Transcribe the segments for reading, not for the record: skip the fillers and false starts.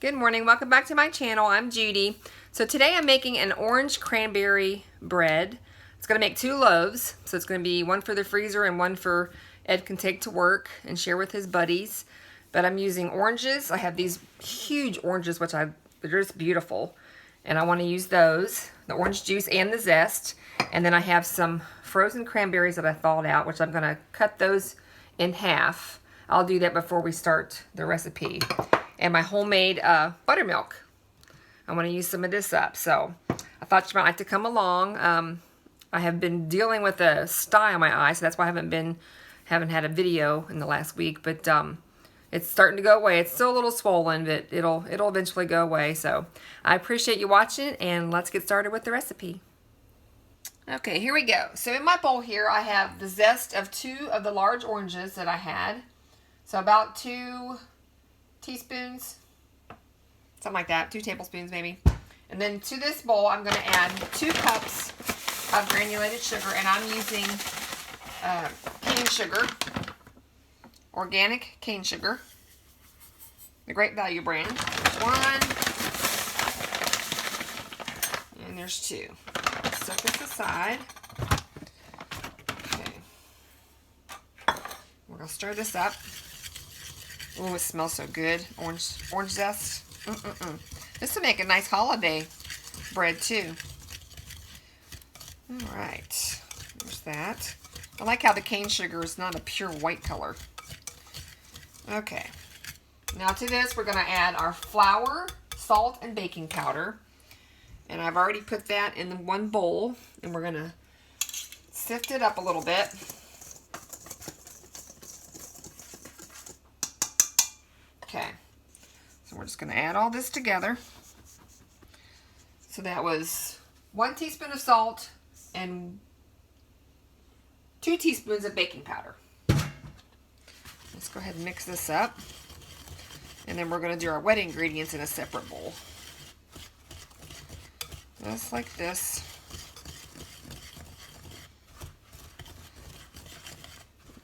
Good morning, welcome back to my channel. I'm Judy. So today I'm making an orange cranberry bread. It's going to make 2 loaves. So it's going to be one for the freezer and one for Ed can take to work and share with his buddies. But I'm using oranges. I have these huge oranges, which they're just beautiful. And I want to use those, the orange juice and the zest. And then I have some frozen cranberries that I thawed out, which I'm going to cut those in half. I'll do that before we start the recipe. And my homemade buttermilk. I want to use some of this up. So I thought you might like to come along. I have been dealing with a sty on my eye, so that's why I haven't had a video in the last week. But it's starting to go away. It's still a little swollen, but it'll eventually go away. So I appreciate you watching, and let's get started with the recipe. Okay, here we go. So in my bowl here, I have the zest of 2 of the large oranges that I had. So about 2 teaspoons, something like that, 2 tablespoons maybe. And then to this bowl, I'm going to add 2 cups of granulated sugar, and I'm using cane sugar, organic cane sugar, the Great Value brand. There's 1, and there's 2. Set this aside. Okay. We're going to stir this up. Oh, it smells so good. Orange zest. This will make a nice holiday bread too. Alright. There's that. I like how the cane sugar is not a pure white color. Okay. Now to this we're going to add our flour, salt, and baking powder. And I've already put that in one bowl. And we're going to sift it up a little bit. Okay, so we're just going to add all this together. So that was 1 teaspoon of salt and 2 teaspoons of baking powder. Let's go ahead and mix this up. And then we're going to do our wet ingredients in a separate bowl. Just like this.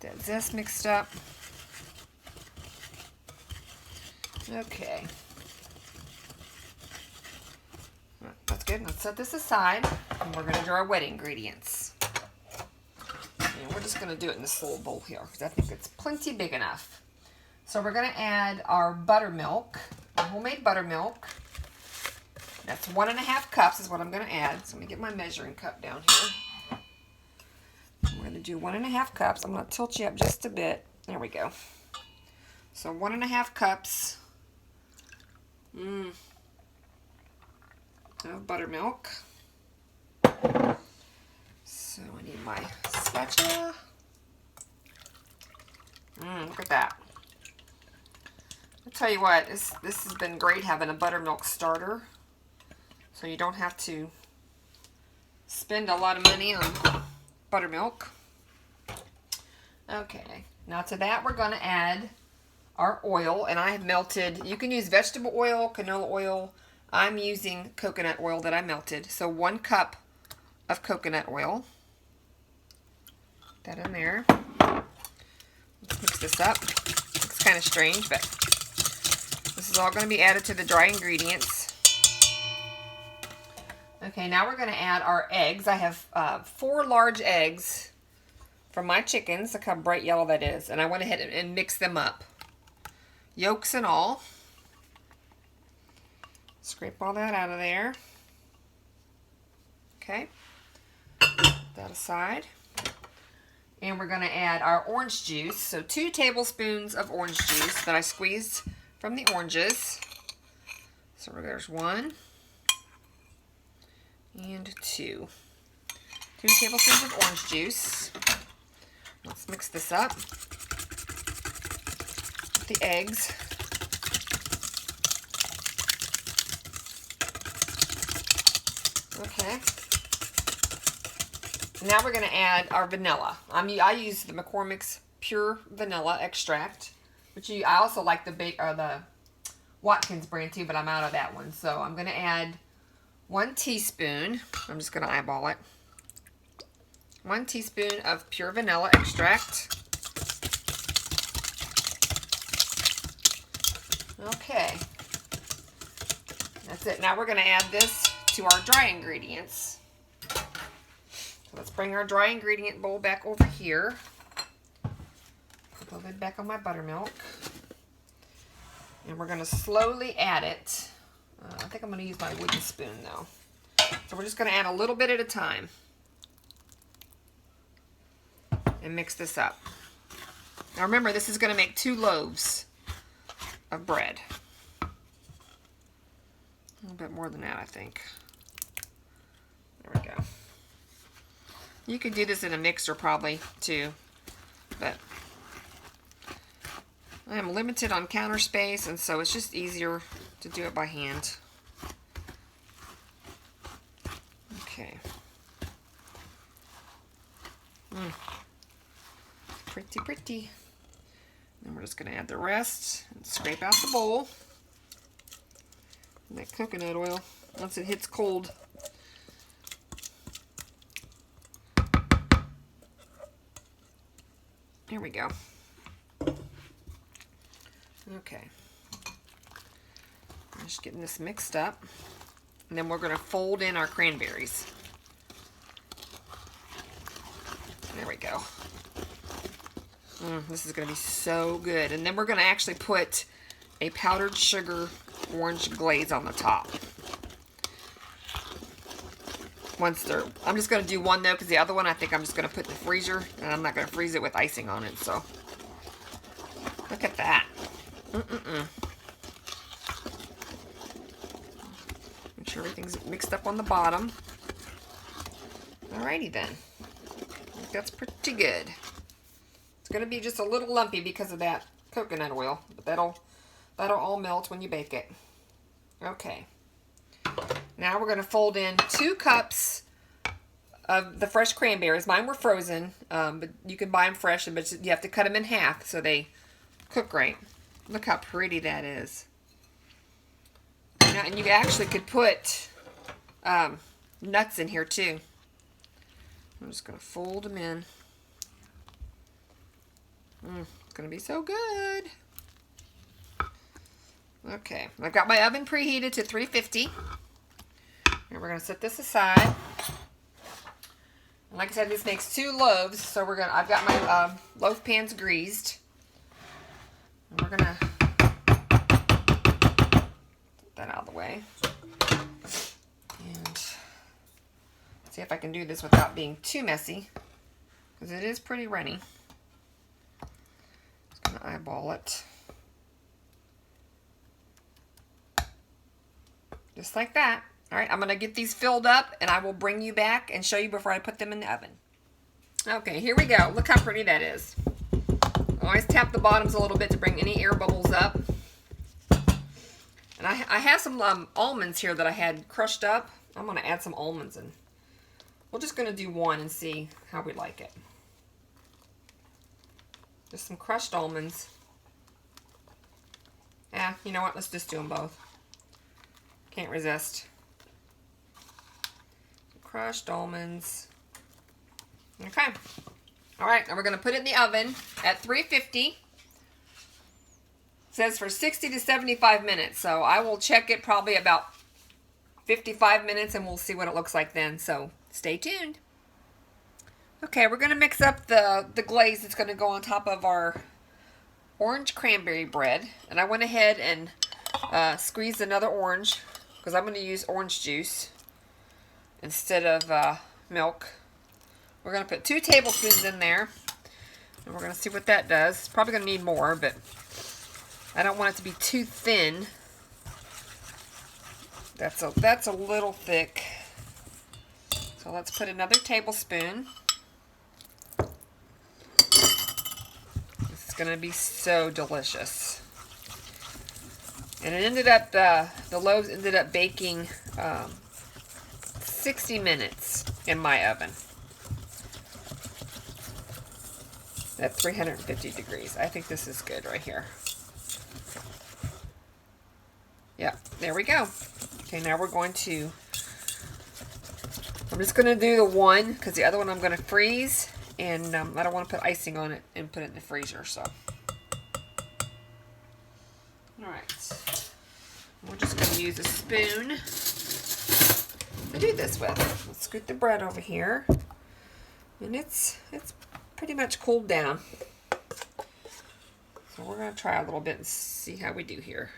Get that zest mixed up. Okay. That's good. Let's set this aside, and we're going to do our wet ingredients. And we're just going to do it in this little bowl here, because I think it's plenty big enough. So we're going to add our buttermilk, our homemade buttermilk. That's 1½ cups is what I'm going to add. So let me get my measuring cup down here. We're going to do 1½ cups. I'm going to tilt you up just a bit. There we go. So 1½ cups. Of buttermilk. So I need my spatula. Look at that. I'll tell you what, this has been great having a buttermilk starter. So you don't have to spend a lot of money on buttermilk. Okay, now to that we're going to add our oil, and I have melted, you can use vegetable oil, canola oil. I'm using coconut oil that I melted. So 1 cup of coconut oil. Put that in there. Let's mix this up. Looks kind of strange, but this is all going to be added to the dry ingredients. Okay, now we're going to add our eggs. I have 4 large eggs from my chickens. Look how bright yellow that is. And I went ahead and mixed them up. Yolks and all. Scrape all that out of there. Okay. Put that aside. And we're going to add our orange juice. So 2 tablespoons of orange juice that I squeezed from the oranges. So there's 1 and 2. 2 tablespoons of orange juice. Let's mix this up. The eggs. Okay. Now we're going to add our vanilla. I use the McCormick's pure vanilla extract, which I also like the Watkins brand too, but I'm out of that one. So I'm going to add 1 teaspoon. I'm just going to eyeball it. 1 teaspoon of pure vanilla extract. Okay. That's it. Now we're going to add this to our dry ingredients. So let's bring our dry ingredient bowl back over here. Put the lid back on my buttermilk. And we're going to slowly add it. I think I'm going to use my wooden spoon though. So we're just going to add a little bit at a time. And mix this up. Now remember, this is going to make 2 loaves of bread. A little bit more than that, I think. There we go. You could do this in a mixer probably too, but I am limited on counter space, and so it's just easier to do it by hand. Okay. Pretty, pretty. Then we're just going to add the rest and scrape out the bowl. And that coconut oil, once it hits cold, there we go. Okay. I'm just getting this mixed up. And then we're going to fold in our cranberries. There we go. This is going to be so good. And then we're going to actually put a powdered sugar orange glaze on the top. I'm just going to do one though, because the other one I think I'm just going to put in the freezer, and I'm not going to freeze it with icing on it. So look at that. Make sure everything's mixed up on the bottom. Alrighty then. I think that's pretty good. It's going to be just a little lumpy because of that coconut oil, but that'll all melt when you bake it. Okay. Now we're going to fold in 2 cups of the fresh cranberries. Mine were frozen, but you can buy them fresh, but you have to cut them in half so they cook right. Look how pretty that is. Now, and you actually could put nuts in here too. I'm just going to fold them in. It's going to be so good. Okay, I've got my oven preheated to 350. And we're going to set this aside. And like I said, this makes 2 loaves, so I've got my loaf pans greased. And we're going to put that out of the way. And see if I can do this without being too messy, because it is pretty runny. Just going to eyeball it. Just like that. All right, I'm going to get these filled up, and I will bring you back and show you before I put them in the oven. Okay, here we go. Look how pretty that is. Always tap the bottoms a little bit to bring any air bubbles up. And I have some almonds here that I had crushed up. I'm going to add some almonds in. We're just going to do one and see how we like it. Just some crushed almonds. You know what? Let's just do them both. Can't resist. Crushed almonds. Okay. Alright, now we're going to put it in the oven at 350. It says for 60 to 75 minutes. So I will check it probably about 55 minutes and we'll see what it looks like then. So stay tuned. Okay, we're going to mix up the glaze that's going to go on top of our orange cranberry bread. And I went ahead and squeezed another orange, because I'm going to use orange juice instead of milk. We're going to put 2 tablespoons in there, and we're going to see what that does. It's probably going to need more, but I don't want it to be too thin. That's a little thick. So let's put another tablespoon. This is going to be so delicious. And it ended up, the loaves ended up baking 60 minutes in my oven at 350 degrees. I think this is good right here. Yeah, there we go. Okay, now we're going to, I'm just going to do the one, because the other one I'm going to freeze, and I don't want to put icing on it and put it in the freezer, so. Alright. We're just going to use a spoon to do this with. Let's scoot the bread over here. And it's pretty much cooled down. So we're going to try a little bit and see how we do here.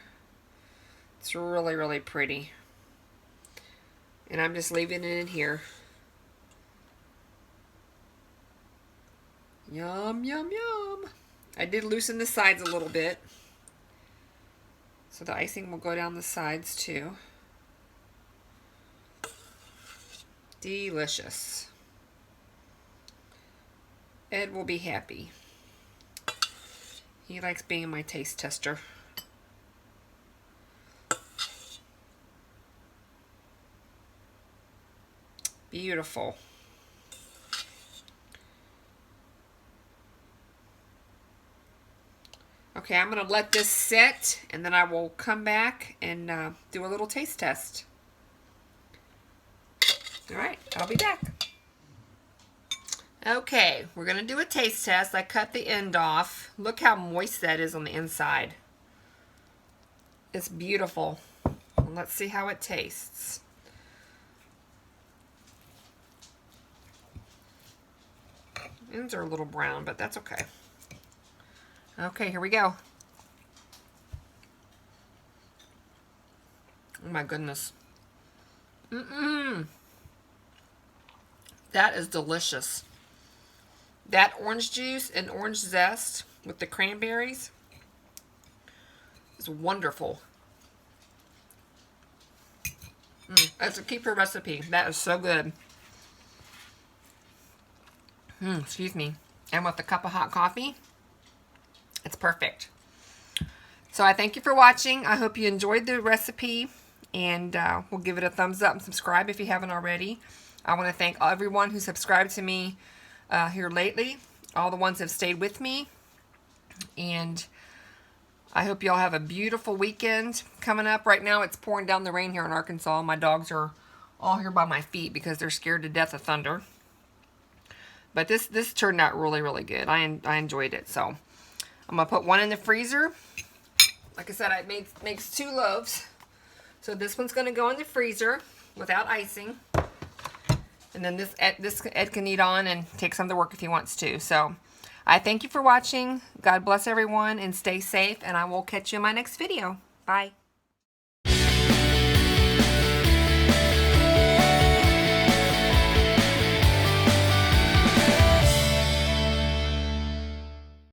It's really, really pretty. And I'm just leaving it in here. Yum, yum, yum. I did loosen the sides a little bit. So the icing will go down the sides too. Delicious. Ed will be happy. He likes being my taste tester. Beautiful. Okay, I'm going to let this sit, and then I will come back and do a little taste test. All right, I'll be back. Okay, we're going to do a taste test. I cut the end off. Look how moist that is on the inside. It's beautiful. Let's see how it tastes. Ends are a little brown, but that's okay. Okay, here we go. Oh my goodness. That is delicious. That orange juice and orange zest with the cranberries is wonderful. That's a keeper recipe. That is so good. Excuse me. And with a cup of hot coffee, it's perfect. So I thank you for watching. I hope you enjoyed the recipe, and we'll give it a thumbs up and subscribe if you haven't already. I want to thank everyone who subscribed to me here lately, all the ones that have stayed with me, and I hope you all have a beautiful weekend coming up. Right now it's pouring down the rain here in Arkansas. My dogs are all here by my feet because they're scared to death of thunder. But this turned out really, really good. I enjoyed it. So I'm going to put one in the freezer. Like I said, I makes 2 loaves. So this one's going to go in the freezer without icing. And then this Ed can eat on and take some to work if he wants to. So I thank you for watching. God bless everyone and stay safe. And I will catch you in my next video. Bye.